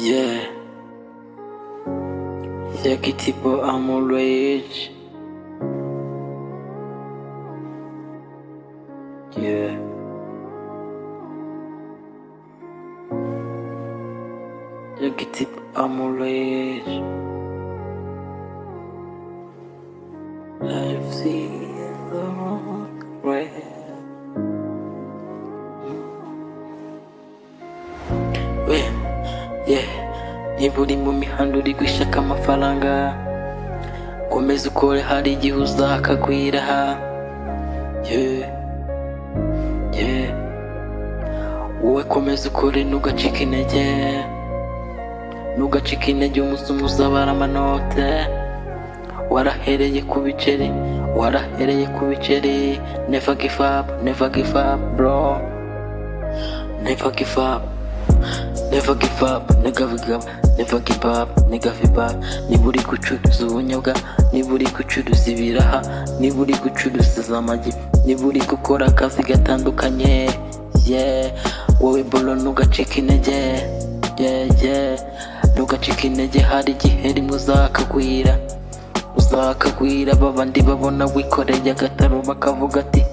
Yeah, yeah, Kitipo, I'm always. Yeah, yeah, Kitipo, I'm always. I've seen the wrong way. Yeah, niba uri mu mihanda uri gushaka amafaranga, komeza ukore hari igihe uzakagwira. Yeah, wowe komeza ukore ntugacike intege, ntugacike intege, umunsi umwe uzabara amanote. Warahereye ku biceri, never give up, never give up bro, never give up. Never give up, never give up, never give up, never give up. Niba uri gucuruza ubunyobwa, niba uri gucuruza ibiraha, niba uri gucuruza amagi, niba uri gukora akazi gatandukanye, wowe bolo ntugacike intege, ntugacike intege, hari igihe rimwe uzakagwira. Babandi babona wikoreye agataro bakavuga ati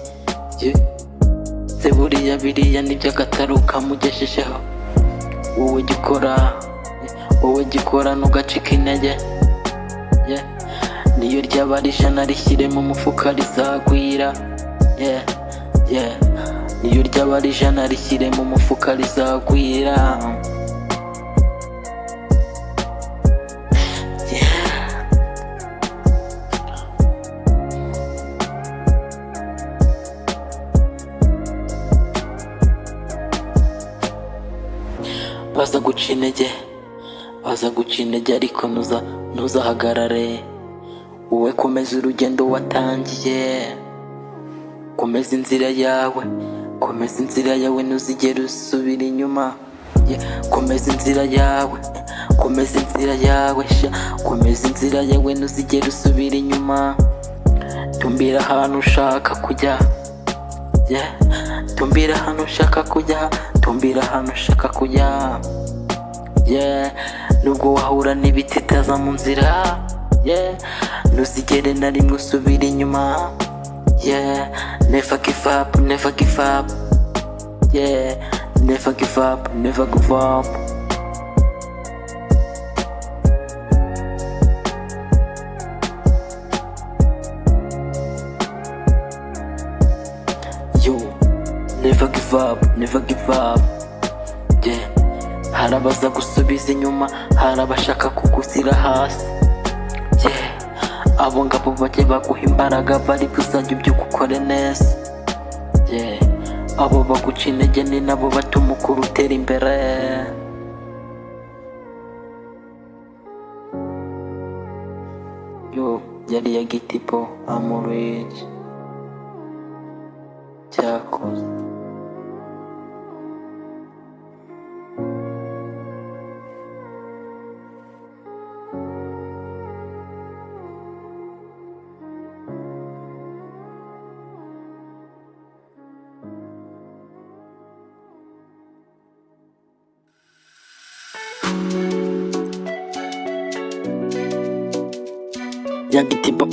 se biriya nibyo agataro kamugeshejeho. Wowe gikora ntugacike intege, niyo ryaba ari ijana rishyire mu mufuka rizagwira. Niyo ryaba ari ijana rishyire mu mufuka rizagwira. Baza guca intege ariko ntuzahagarare. Wowe komeza urugendo watangiye, komeza inzira yawe, ntuzigere usubira inyuma. Komeza inzira yawe, ntuzigere usubira inyuma. Tumbira ahantu ushaka kujya, nubwo wahura n'ibititaza mu nzira, ntuzigere na rimwe usubira inyuma. Never give up, never give up. Never give up, never give up. Never give up, never give up. Hari abaza gusubiza inyuma, hari abashaka kugushyira hasi. Abo ngabo bajye baguha imbaraga, bari kuzajya ubyuka ukore neza. Abo baguca intege ni nabo batuma ukura utera imbere. Yari ya Kitipo, I'm always. Cyakoze. Ya Kitipo.